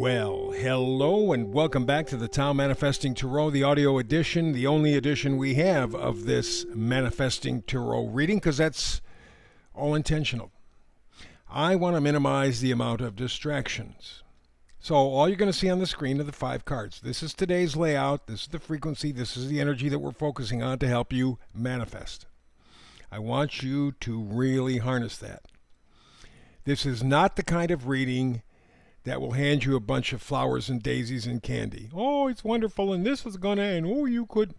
Well, hello and welcome back to the Tao Manifesting Tarot, the audio edition, the only edition we have of this Manifesting Tarot reading, because that's all intentional. I want to minimize the amount of distractions. So all you're going to see on the screen are the 5 cards. This is today's layout, this is the frequency, this is the energy that we're focusing on to help you manifest. I want you to really harness that. This is not the kind of reading that will hand you a bunch of flowers and daisies and candy. Oh, it's wonderful, and this is going to end. Oh, you could.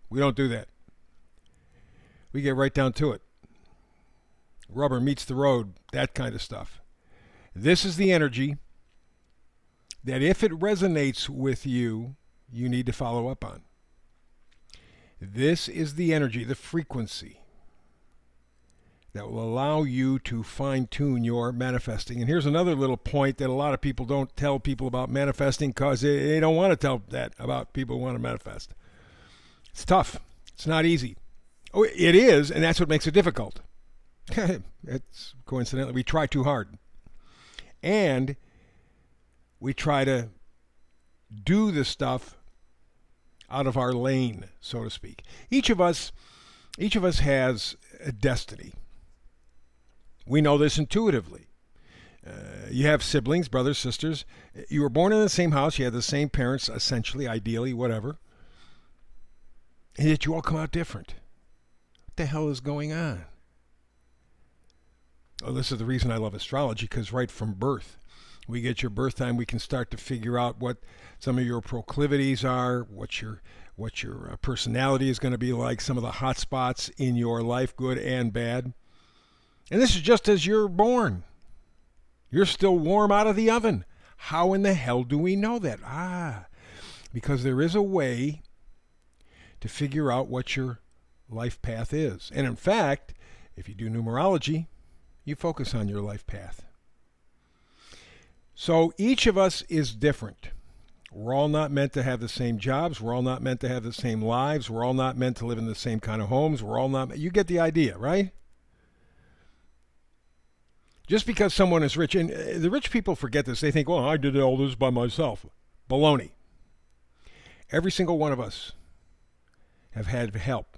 We don't do that. We get right down to it. Rubber meets the road, that kind of stuff. This is the energy that if it resonates with you, you need to follow up on. This is the energy, the frequency that will allow you to fine-tune your manifesting. And here's another little point that a lot of people don't tell people about manifesting because they don't want to tell that about people who want to manifest. It's tough. It's not easy. Oh, it is, and that's what makes it difficult. It's coincidentally, we try too hard. And we try to do the stuff out of our lane, so to speak. Each of us has a destiny. We know this intuitively. You have siblings, brothers, sisters. You were born in the same house. You had the same parents, essentially, ideally, whatever. And yet you all come out different. What the hell is going on? Oh, this is the reason I love astrology, because right from birth, we get your birth time. We can start to figure out what some of your proclivities are, what your personality is going to be like, some of the hot spots in your life, good and bad. And this is just as you're born. You're still warm out of the oven. How in the hell do we know that? Because there is a way to figure out what your life path is. And in fact, if you do numerology, you focus on your life path. So each of us is different. We're all not meant to have the same jobs. We're all not meant to have the same lives. We're all not meant to live in the same kind of homes. We're all not. You get the idea, right? Just because someone is rich, and the rich people forget this, they think, well, I did all this by myself. Baloney. Every single one of us have had help.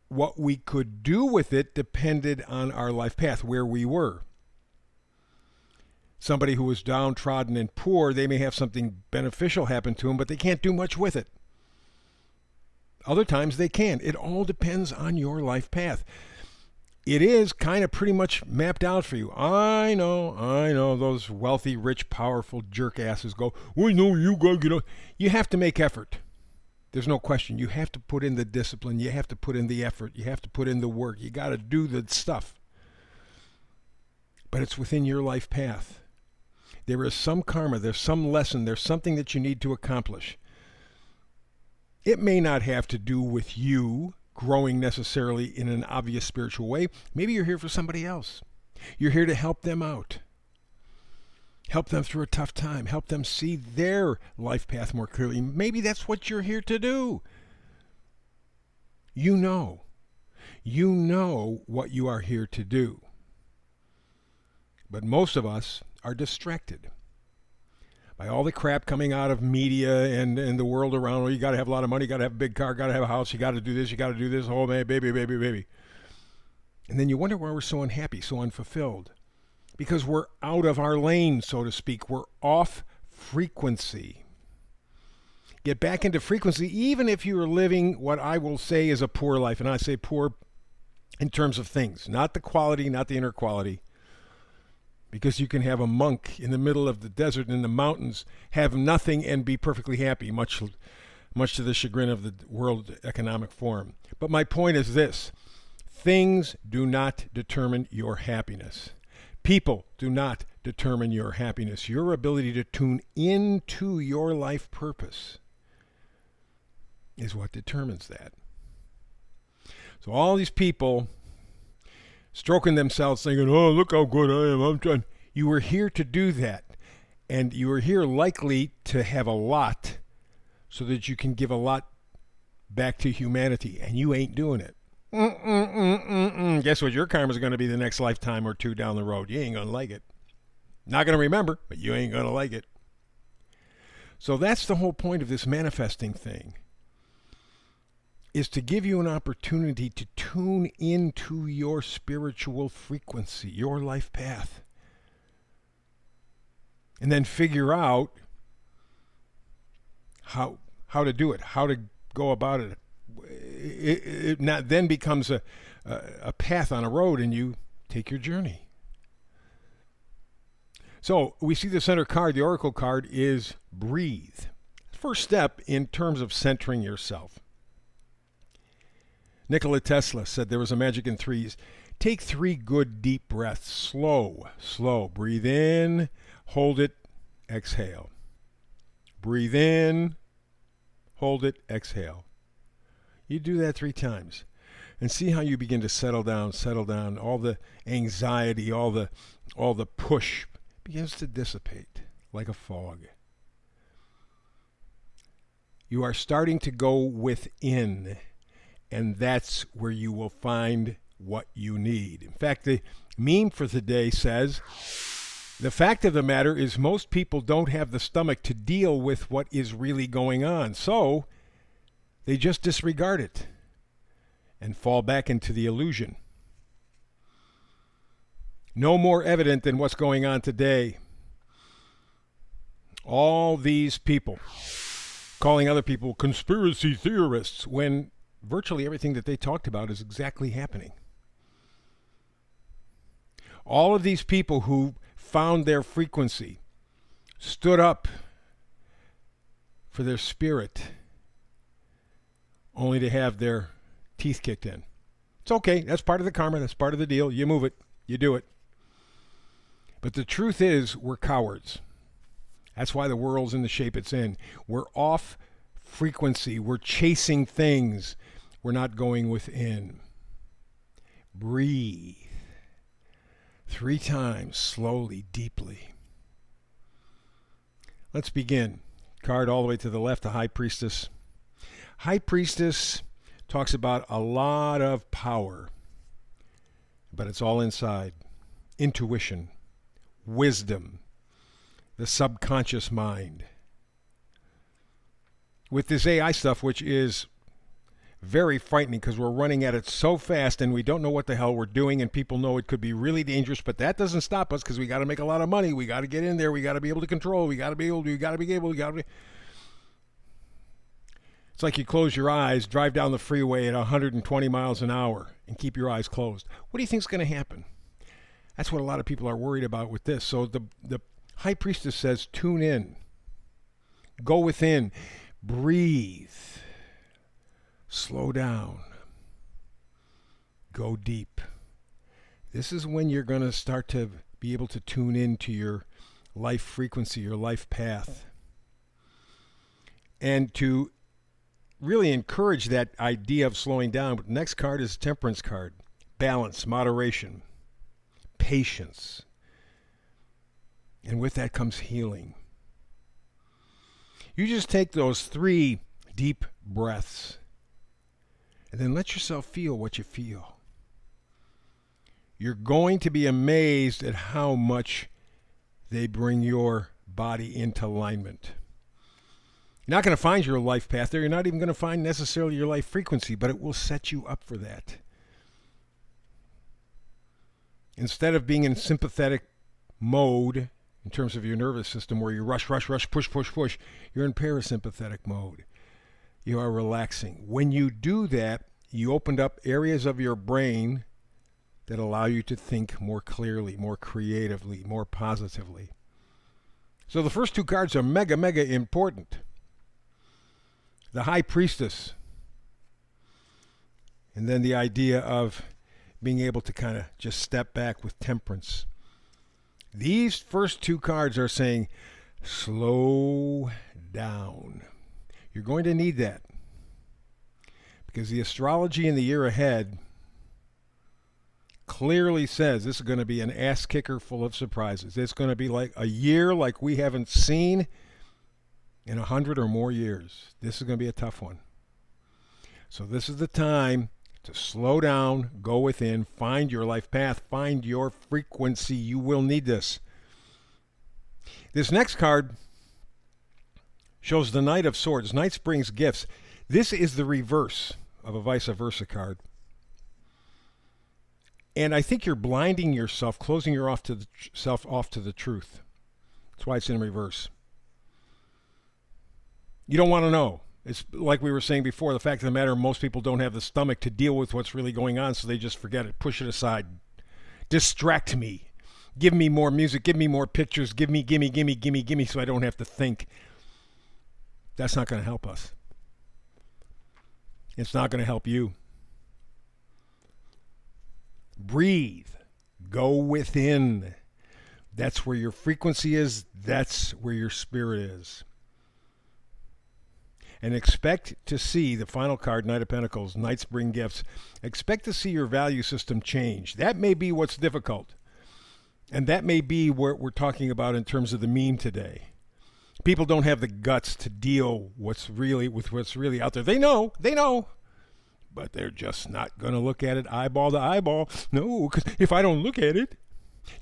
What we could do with it depended on our life path, where we were. Somebody who was downtrodden and poor, they may have something beneficial happen to them, but they can't do much with it. Other times they can. It all depends on your life path. It is kind of pretty much mapped out for you. I know, those wealthy, rich, powerful jerk asses go, well, no, you gotta get up. You have to make effort. There's no question. You have to put in the discipline. You have to put in the effort. You have to put in the work. You got to do the stuff. But it's within your life path. There is some karma. There's some lesson. There's something that you need to accomplish. It may not have to do with you growing necessarily in an obvious spiritual way. Maybe you're here for somebody else. You're here to help them out. Help them through a tough time. Help them see their life path more clearly. Maybe that's what you're here to do. You know what you are here to do. But most of us are distracted by all the crap coming out of media and the world around. Oh, you got to have a lot of money, you got to have a big car, got to have a house, you got to do this, oh man, baby. And then you wonder why we're so unhappy, so unfulfilled. Because we're out of our lane, so to speak. We're off frequency. Get back into frequency, even if you are living what I will say is a poor life. And I say poor in terms of things, not the quality, not the inner quality. Because you can have a monk in the middle of the desert in the mountains, have nothing and be perfectly happy, much to the chagrin of the World Economic Forum. But my point is this: things do not determine your happiness. People do not determine your happiness. Your ability to tune into your life purpose is what determines that. So all these people stroking themselves, thinking, oh, look how good I am. I'm trying. You were here to do that. And you were here likely to have a lot so that you can give a lot back to humanity. And you ain't doing it. Guess what your karma is going to be the next lifetime or two down the road? You ain't going to like it. Not going to remember, but you ain't going to like it. So that's the whole point of this manifesting thing, is to give you an opportunity to tune into your spiritual frequency, your life path, and then figure out how to do it, how to go about it. It not then becomes a path on a road, and you take your journey. So we see the center card, the oracle card, is breathe. First step in terms of centering yourself. Nikola Tesla said there was a magic in threes. Take 3 good deep breaths, slow. Breathe in, hold it, exhale. Breathe in, hold it, exhale. You do that 3 times and see how you begin to settle down. All the anxiety, all the push begins to dissipate like a fog. You are starting to go within, and that's where you will find what you need. In fact, the meme for today says, the fact of the matter is most people don't have the stomach to deal with what is really going on, so they just disregard it and fall back into the illusion. No more evident than what's going on today. All these people calling other people conspiracy theorists when virtually everything that they talked about is exactly happening. All of these people who found their frequency, stood up for their spirit, only to have their teeth kicked in. It's okay. That's part of the karma. That's part of the deal. You move it. You do it. But the truth is, we're cowards. That's why the world's in the shape it's in. We're off frequency. We're chasing things. We're not going within. Breathe. 3 times, slowly, deeply. Let's begin. Card all the way to the left, the High Priestess. High Priestess talks about a lot of power, but it's all inside. Intuition, wisdom, the subconscious mind. With this AI stuff, which is very frightening because we're running at it so fast and we don't know what the hell we're doing, and people know it could be really dangerous, but that doesn't stop us because we got to make a lot of money. We got to get in there. We got to be able to control. It's like you close your eyes, drive down the freeway at 120 miles an hour and keep your eyes closed. What do you think is going to happen? That's what a lot of people are worried about with this. So the High Priestess says, tune in, go within, breathe, slow down, go deep. This is when you're going to start to be able to tune into your life frequency, your life path, and to really encourage that idea of slowing down. But the next card is a Temperance card. Balance, moderation, patience. And with that comes healing. You just take those 3 deep breaths and then let yourself feel what you feel. You're going to be amazed at how much they bring your body into alignment. You're not going to find your life path there. You're not even going to find necessarily your life frequency, but it will set you up for that. Instead of being in sympathetic mode in terms of your nervous system where you rush, push, you're in parasympathetic mode. You are relaxing. When you do that, you opened up areas of your brain that allow you to think more clearly, more creatively, more positively. So the first 2 cards are mega important. The High Priestess, and then the idea of being able to kind of just step back with Temperance. These first 2 cards are saying, slow down. You're going to need that because the astrology in the year ahead clearly says this is going to be an ass kicker full of surprises. It's going to be like a year like we haven't seen in 100 or more years. This is going to be a tough one. So this is the time to slow down, go within, find your life path, find your frequency. You will need this. This next card shows the Knight of Swords. Knights brings gifts. This is the reverse of a vice versa card. And I think you're blinding yourself, closing yourself off to the truth. That's why it's in reverse. You don't want to know. It's like we were saying before, the fact of the matter, most people don't have the stomach to deal with what's really going on, so they just forget it, push it aside. Distract me. Give me more music, give me more pictures, give me, so I don't have to think. That's not going to help us. It's not going to help you. Breathe. Go within. That's where your frequency is. That's where your spirit is. And expect to see the final card, Knight of Pentacles, Knights bring gifts. Expect to see your value system change. That may be what's difficult. And that may be what we're talking about in terms of the meme today. People don't have the guts to deal with what's really out there. They know, but they're just not going to look at it eyeball to eyeball. No, because if I don't look at it.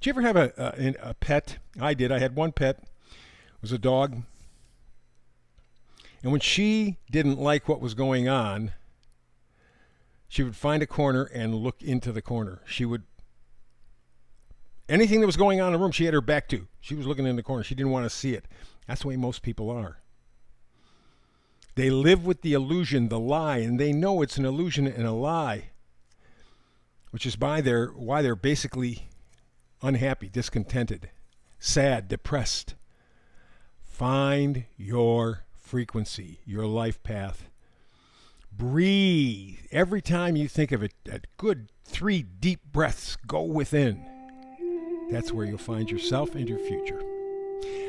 Did you ever have a pet? I did. I had one pet. It was a dog. And when she didn't like what was going on, she would find a corner and look into the corner. Anything that was going on in the room, she had her back to. She was looking in the corner. She didn't want to see it. That's the way most people are. They live with the illusion, the lie, and they know it's an illusion and a lie, which is why they're basically unhappy, discontented, sad, depressed. Find your frequency, your life path. Breathe. Every time you think of it, a good 3 deep breaths, go within. That's where you'll find yourself and your future.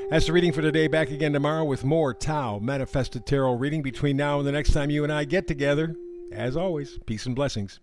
That's the reading for today. Back again tomorrow with more Tao Manifested Tarot reading. Between now and the next time you and I get together, as always, peace and blessings.